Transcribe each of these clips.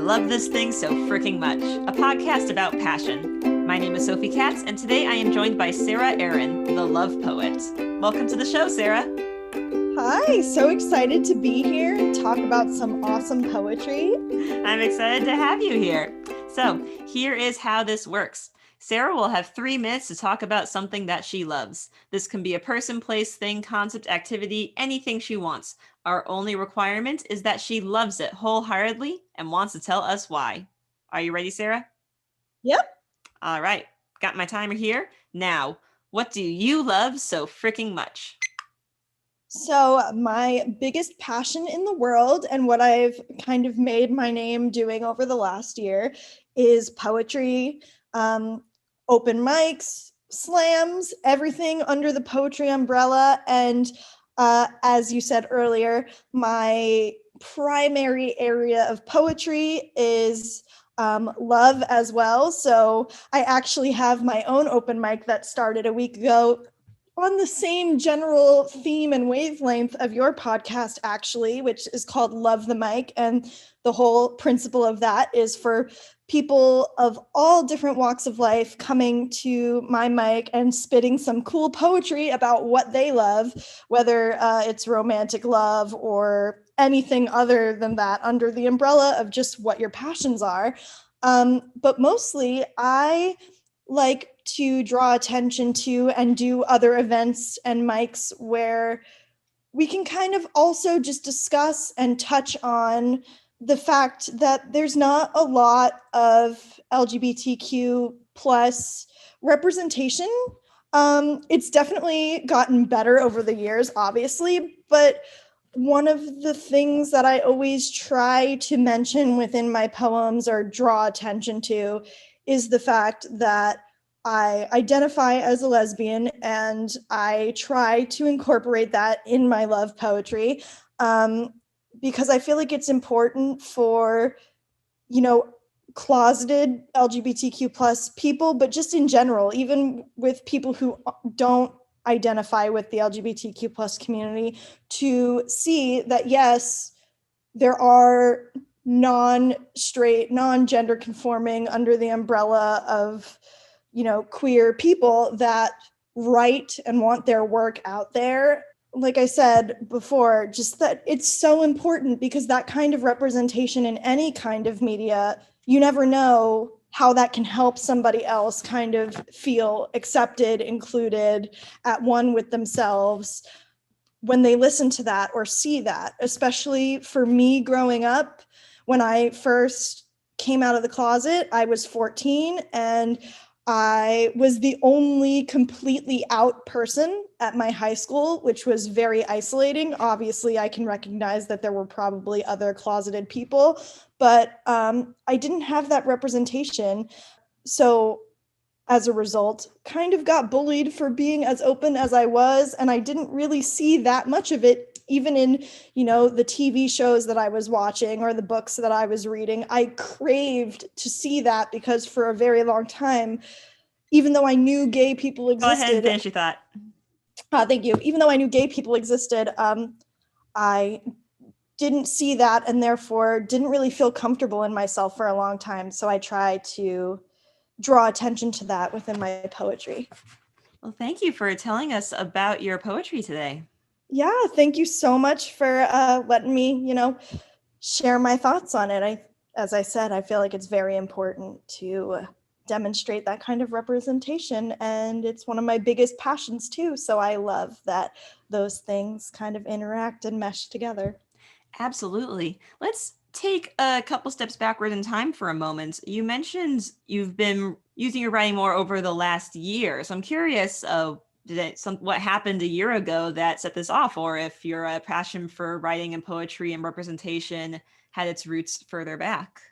love this thing so freaking much, a podcast about passion. My name is Sophie Katz, and today I am joined by Sarah Erin, the love poet. Welcome to the show, Sarah. Hi, so excited to be here and talk about some awesome poetry. I'm excited to have you here. So, here is how this works. Sarah will have 3 minutes to talk about something that she loves. This can be a person, place, thing, concept, activity, anything she wants. Our only requirement is that she loves it wholeheartedly and wants to tell us why. Are you ready, Sarah? Yep. All right, got my timer here. Now, what do you love so freaking much? So my biggest passion in the world and what I've kind of made my name doing over the last year is poetry, open mics, slams, everything under the poetry umbrella. And as you said earlier, my primary area of poetry is love as well. So I actually have my own open mic that started a week ago on the same general theme and wavelength of your podcast, actually, which is called Love the Mic. And the whole principle of that is for people of all different walks of life coming to my mic and spitting some cool poetry about what they love, whether it's romantic love or anything other than that, under the umbrella of just what your passions are. But mostly, I like to draw attention to and do other events and mics where we can kind of also just discuss and touch on the fact that there's not a lot of LGBTQ plus representation. It's definitely gotten better over the years, obviously, but one of the things that I always try to mention within my poems or draw attention to is the fact that I identify as a lesbian and I try to incorporate that in my love poetry because I feel like it's important for, closeted LGBTQ plus people, but just in general, even with people who don't identify with the LGBTQ plus community, to see that, yes, there are non-straight, non-gender conforming under the umbrella of queer people that write and want their work out there. Like I said before, just that it's so important because that kind of representation in any kind of media, you never know how that can help somebody else kind of feel accepted, included, at one with themselves when they listen to that or see that. Especially for me growing up, when I first came out of the closet, I was 14 and I was the only completely out person at my high school, which was very isolating. Obviously, I can recognize that there were probably other closeted people, but I didn't have that representation. So as a result, kind of got bullied for being as open as I was, and I didn't really see that much of it even in, the TV shows that I was watching or the books that I was reading. I craved to see that because for a very long time, even though I knew gay people existed. Go ahead and finish your thought. Thank you. Even though I knew gay people existed, I didn't see that and therefore didn't really feel comfortable in myself for a long time. So I tried to draw attention to that within my poetry. Well, thank you for telling us about your poetry today. Yeah, thank you so much for letting me, share my thoughts on it. As I said, I feel like it's very important to demonstrate that kind of representation, and it's one of my biggest passions too. So I love that those things kind of interact and mesh together. Absolutely. Let's take a couple steps backward in time for a moment. You mentioned you've been using your writing more over the last year. So I'm curious, what happened a year ago that set this off, or if your passion for writing and poetry and representation had its roots further back?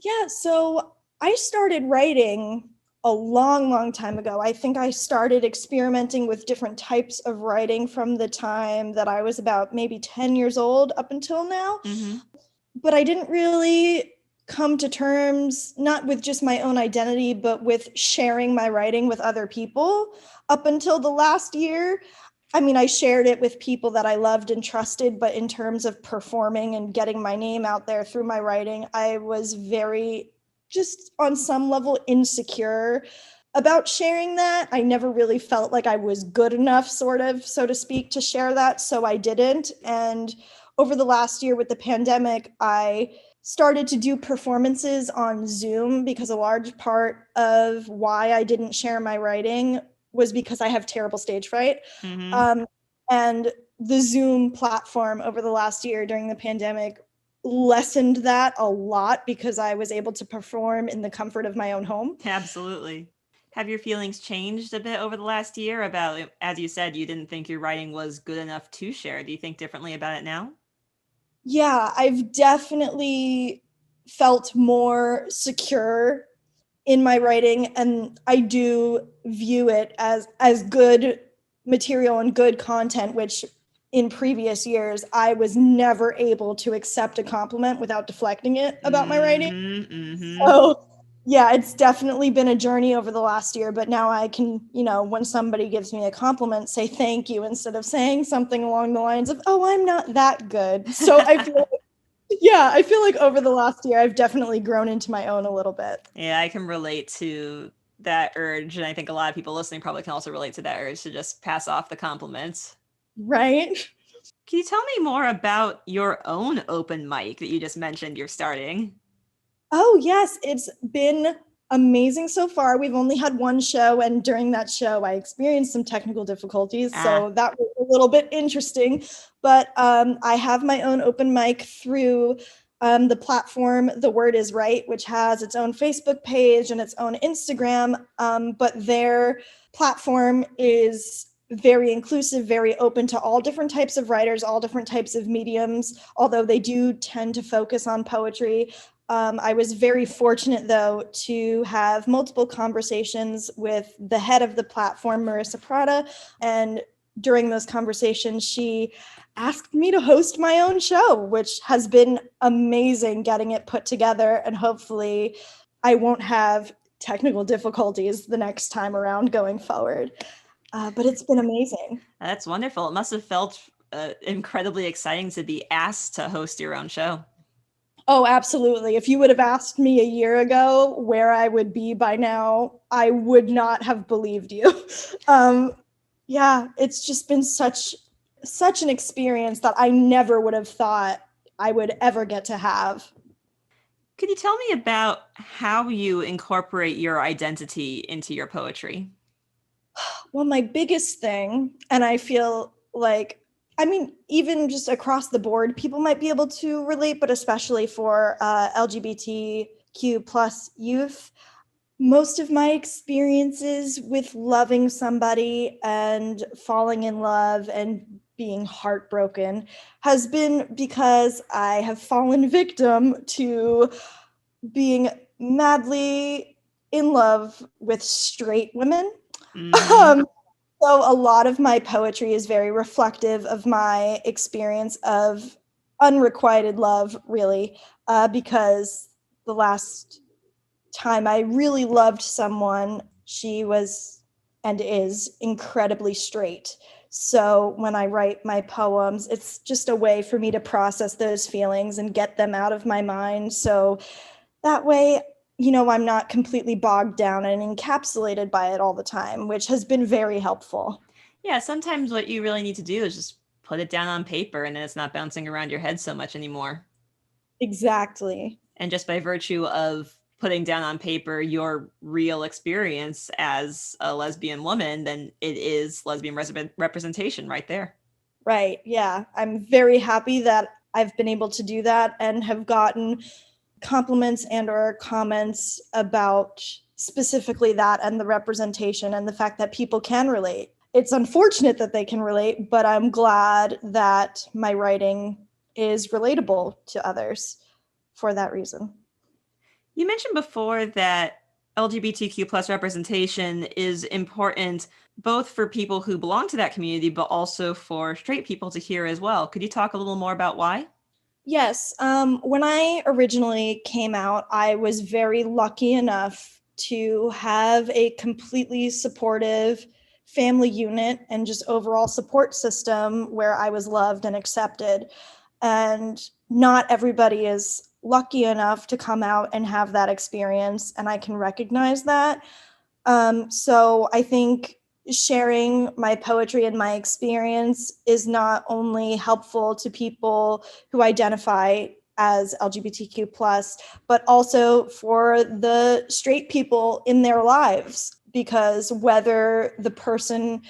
Yeah, so I started writing a long, long time ago. I think I started experimenting with different types of writing from the time that I was about maybe 10 years old up until now. Mm-hmm. But I didn't really come to terms, not with just my own identity, but with sharing my writing with other people up until the last year. I mean, I shared it with people that I loved and trusted, but in terms of performing and getting my name out there through my writing, I was very, just on some level, insecure about sharing that. I never really felt like I was good enough, sort of, so to speak, to share that. So I didn't. And over the last year with the pandemic, I started to do performances on Zoom because a large part of why I didn't share my writing was because I have terrible stage fright. Hmm. Um, and the Zoom platform over the last year during the pandemic lessened that a lot because I was able to perform in the comfort of my own home. Absolutely. Have your feelings changed a bit over the last year about, as you said, you didn't think your writing was good enough to share? Do you think differently about it now? Yeah, I've definitely felt more secure in my writing, and I do view it as good material and good content, which in previous years I was never able to accept a compliment without deflecting it about my writing. Hmm. Hmm. So yeah, it's definitely been a journey over the last year, but now I can, when somebody gives me a compliment, say thank you instead of saying something along the lines of, "Oh, I'm not that good." So I feel yeah, I feel like over the last year I've definitely grown into my own a little bit. Yeah, I can relate to that urge, and I think a lot of people listening probably can also relate to that urge to just pass off the compliments. Right? Can you tell me more about your own open mic that you just mentioned you're starting? Oh, yes, it's been amazing so far. We've only had one show, and during that show, I experienced some technical difficulties. Ah, So that was a little bit interesting. But I have my own open mic through the platform The Word Is Right, which has its own Facebook page and its own Instagram. But their platform is very inclusive, very open to all different types of writers, all different types of mediums, although they do tend to focus on poetry. I was very fortunate, though, to have multiple conversations with the head of the platform, Marissa Prada. And during those conversations, she asked me to host my own show, which has been amazing getting it put together. And hopefully, I won't have technical difficulties the next time around going forward. But it's been amazing. that's wonderful. It must have felt incredibly exciting to be asked to host your own show. Oh, absolutely. If you would have asked me a year ago where I would be by now, I would not have believed you. Um, yeah, it's just been such an experience that I never would have thought I would ever get to have. Could you tell me about how you incorporate your identity into your poetry? Well, my biggest thing, and I feel like, I mean, even just across the board, people might be able to relate, but especially for LGBTQ plus youth, most of my experiences with loving somebody and falling in love and being heartbroken has been because I have fallen victim to being madly in love with straight women. Hmm. Um, so a lot of my poetry is very reflective of my experience of unrequited love, really, because the last time I really loved someone, she was and is incredibly straight. So when I write my poems, it's just a way for me to process those feelings and get them out of my mind. So that way, I'm not completely bogged down and encapsulated by it all the time, which has been very helpful. Yeah, sometimes what you really need to do is just put it down on paper and then it's not bouncing around your head so much anymore. Exactly. And just by virtue of putting down on paper your real experience as a lesbian woman, then it is lesbian representation right there. Right. Yeah. I'm very happy that I've been able to do that and have gotten compliments and or comments about specifically that and the representation and the fact that people can relate. It's unfortunate that they can relate, but I'm glad that my writing is relatable to others for that reason. You mentioned before that LGBTQ plus representation is important both for people who belong to that community, but also for straight people to hear as well. Could you talk a little more about why? Yes. When I originally came out, I was very lucky enough to have a completely supportive family unit and just overall support system where I was loved and accepted. And not everybody is lucky enough to come out and have that experience, and I can recognize that. So I think sharing my poetry and my experience is not only helpful to people who identify as LGBTQ plus, but also for the straight people in their lives, because whether the person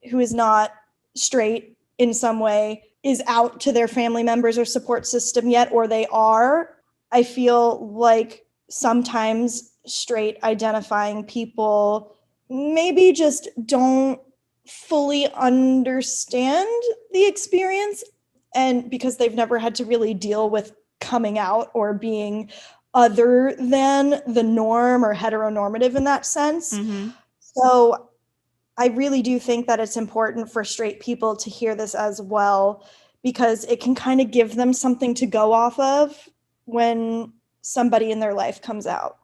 who is not straight in some way is out to their family members or support system yet, or they are, I feel like sometimes straight identifying people maybe just don't fully understand the experience, and because they've never had to really deal with coming out or being other than the norm or heteronormative in that sense. Mm-hmm. So I really do think that it's important for straight people to hear this as well, because it can kind of give them something to go off of when somebody in their life comes out.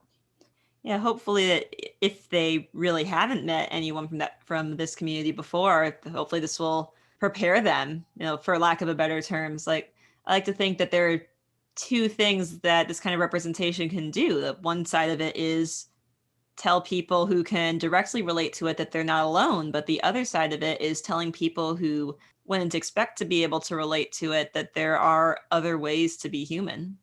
Yeah, hopefully that if they really haven't met anyone from this community before, hopefully this will prepare them, for lack of a better terms. Like, I like to think that there are two things that this kind of representation can do. The one side of it is tell people who can directly relate to it that they're not alone, but the other side of it is telling people who wouldn't expect to be able to relate to it that there are other ways to be human.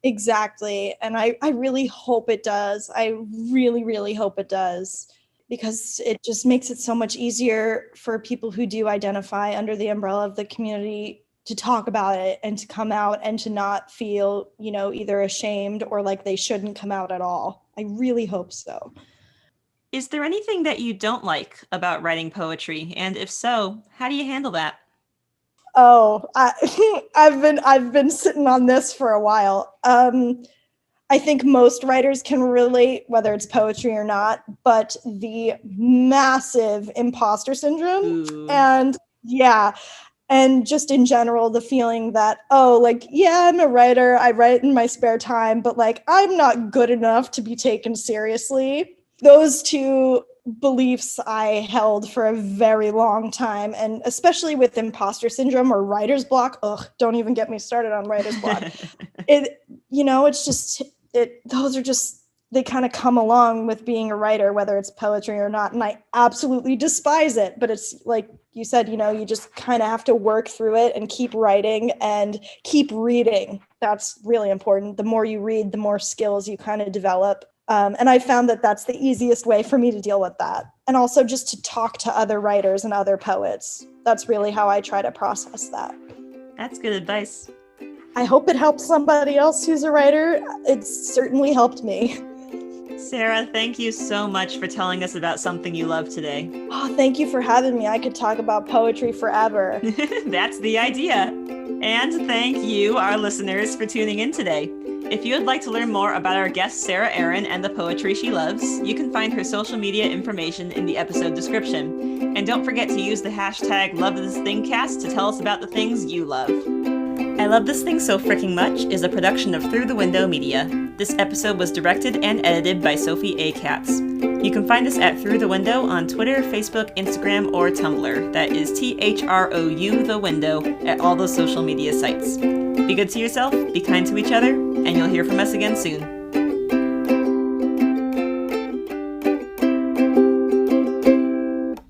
Exactly. And I really hope it does. I really, really hope it does, because it just makes it so much easier for people who do identify under the umbrella of the community to talk about it and to come out and to not feel, either ashamed or like they shouldn't come out at all. I really hope so. Is there anything that you don't like about writing poetry? And if so, how do you handle that? Oh, I've been sitting on this for a while. I think most writers can relate, whether it's poetry or not, but the massive imposter syndrome. Ooh. And yeah, and just in general, the feeling that, I'm a writer, I write in my spare time, but I'm not good enough to be taken seriously. Those two beliefs I held for a very long time, and especially with imposter syndrome or writer's block. Don't even get me started on writer's block. It's just, those are just, they kind of come along with being a writer, whether it's poetry or not. And I absolutely despise it, but it's like you said, you just kind of have to work through it and keep writing and keep reading. That's really important. The more you read, the more skills you kind of develop. And I found that that's the easiest way for me to deal with that. And also just to talk to other writers and other poets. That's really how I try to process that. That's good advice. I hope it helps somebody else who's a writer. It's certainly helped me. Sarah, thank you so much for telling us about something you love today. Oh, thank you for having me. I could talk about poetry forever. That's the idea. And thank you, our listeners, for tuning in today. If you would like to learn more about our guest Sarah Erin and the poetry she loves, you can find her social media information in the episode description. And don't forget to use the hashtag #LoveThisThingCast to tell us about the things you love. I Love This Thing So Fricking Much is a production of Through the Window Media. This episode was directed and edited by Sophie A. Katz. You can find us at Through the Window on Twitter, Facebook, Instagram, or Tumblr. That is THROU the Window at all those social media sites. Be good to yourself, be kind to each other, and you'll hear from us again soon.